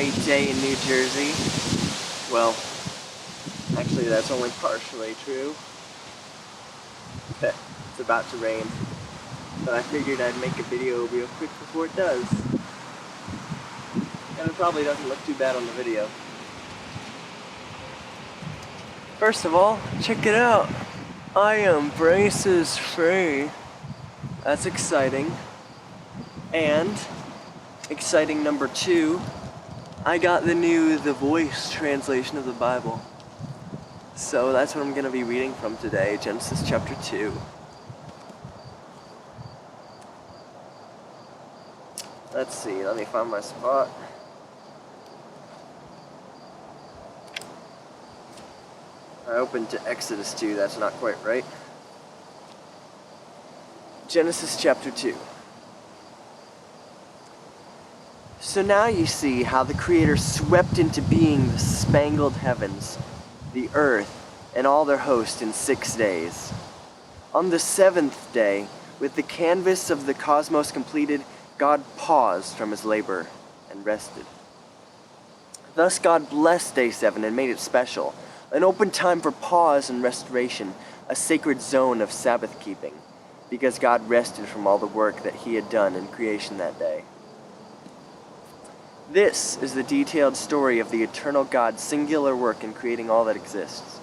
bright day in New Jersey. Well, actually that's only partially true. It's about to rain. But I figured I'd make a video real quick before it does. And it probably doesn't look too bad on the video. First of all, check it out. I am braces free. That's exciting. And exciting number 2, I got the new The Voice translation of the Bible. So that's what I'm going to be reading from today, Genesis chapter 2. Let's see, let me find my spot. I opened to Exodus 2, that's not quite right. Genesis chapter 2. So now you see how the Creator swept into being the spangled heavens, the earth, and all their host in 6 days. On the 7th day, with the canvas of the cosmos completed, God paused from his labor and rested. Thus God blessed day 7 and made it special, an open time for pause and restoration, a sacred zone of Sabbath keeping, because God rested from all the work that he had done in creation that day. This is the detailed story of the eternal God's singular work in creating all that exists.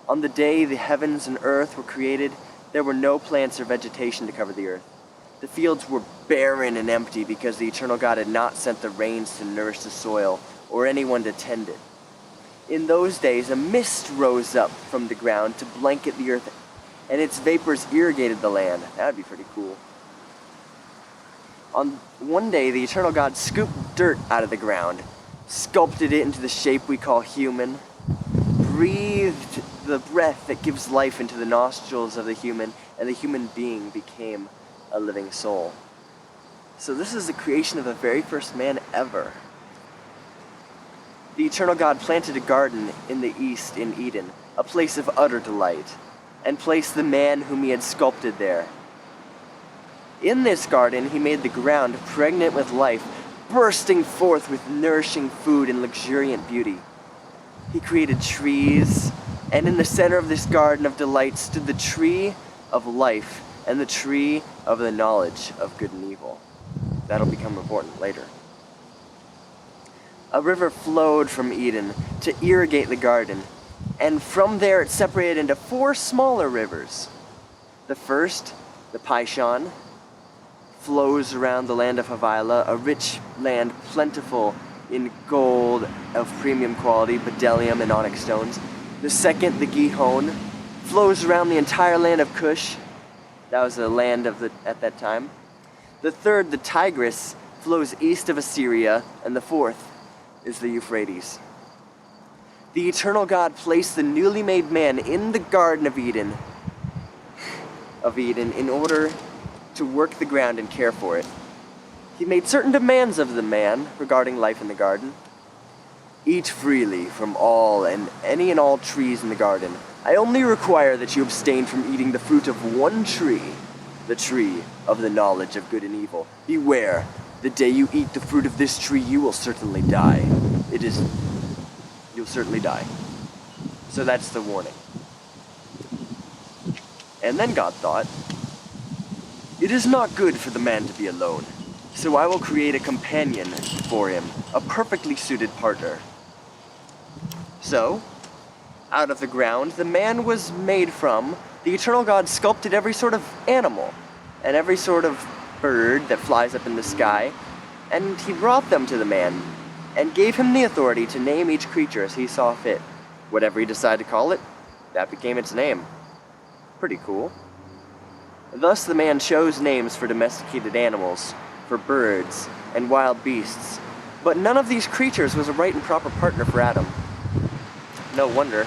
On the day the heavens and earth were created, there were no plants or vegetation to cover the earth. The fields were barren and empty because the eternal God had not sent the rains to nourish the soil or anyone to tend it. In those days, a mist rose up from the ground to blanket the earth, and its vapors irrigated the land. That would be pretty cool. On one day, the eternal God scooped dirt out of the ground, sculpted it into the shape we call human, breathed the breath that gives life into the nostrils of the human, and the human being became a living soul. So this is the creation of the very first man ever. The eternal God planted a garden in the east in Eden, a place of utter delight, and placed the man whom he had sculpted there. In this garden, he made the ground pregnant with life, bursting forth with nourishing food and luxuriant beauty. He created trees, and in the center of this garden of delight stood the tree of life and the tree of the knowledge of good and evil. That'll become important later. A river flowed from Eden to irrigate the garden, and from there it separated into 4 smaller rivers. The first, the Pishon, flows around the land of Havilah, a rich land plentiful in gold of premium quality, bdellium and onyx stones. The second, the Gihon, flows around the entire land of Cush. That was the land at that time. The third, the Tigris, flows east of Assyria, and the fourth is the Euphrates. The eternal God placed the newly made man in the Garden of Eden in order to work the ground and care for it. He made certain demands of the man regarding life in the garden. Eat freely from all and any and all trees in the garden. I only require that you abstain from eating the fruit of one tree, the tree of the knowledge of good and evil. Beware, the day you eat the fruit of this tree, you will certainly die. You'll certainly die. So that's the warning. And then God thought, it is not good for the man to be alone, so I will create a companion for him, a perfectly suited partner. So, out of the ground, the man was made from. The eternal God sculpted every sort of animal and every sort of bird that flies up in the sky, and he brought them to the man and gave him the authority to name each creature as he saw fit. Whatever he decided to call it, that became its name. Pretty cool. Thus the man chose names for domesticated animals, for birds, and wild beasts, but none of these creatures was a right and proper partner for Adam. No wonder,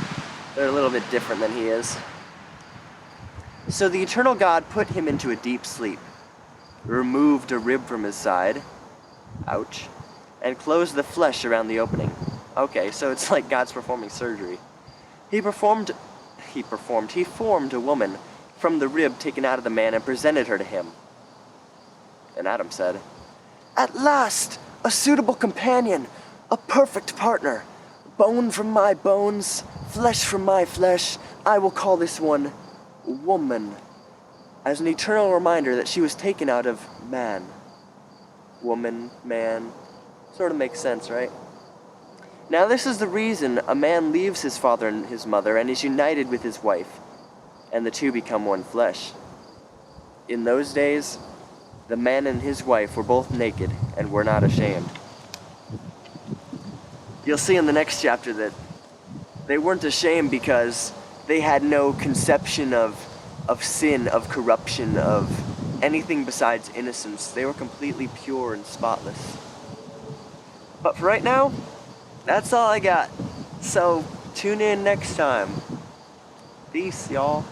they're a little bit different than he is. So the eternal God put him into a deep sleep, removed a rib from his side, ouch, and closed the flesh around the opening. Okay, so it's like God's performing surgery. He formed a woman from the rib taken out of the man and presented her to him. And Adam said, "At last, a suitable companion, A perfect partner. Bone from my bones, flesh from my flesh. I will call this one woman, as an eternal reminder that she was taken out of man. Woman, man, sort of makes sense, right? Now this is the reason a man leaves his father and his mother and is united with his wife, and the two become one flesh. In those days, the man and his wife were both naked and were not ashamed. You'll see in the next chapter that they weren't ashamed because they had no conception of sin, of corruption, of anything besides innocence. They were completely pure and spotless. But for right now, that's all I got. So tune in next time. Peace, y'all.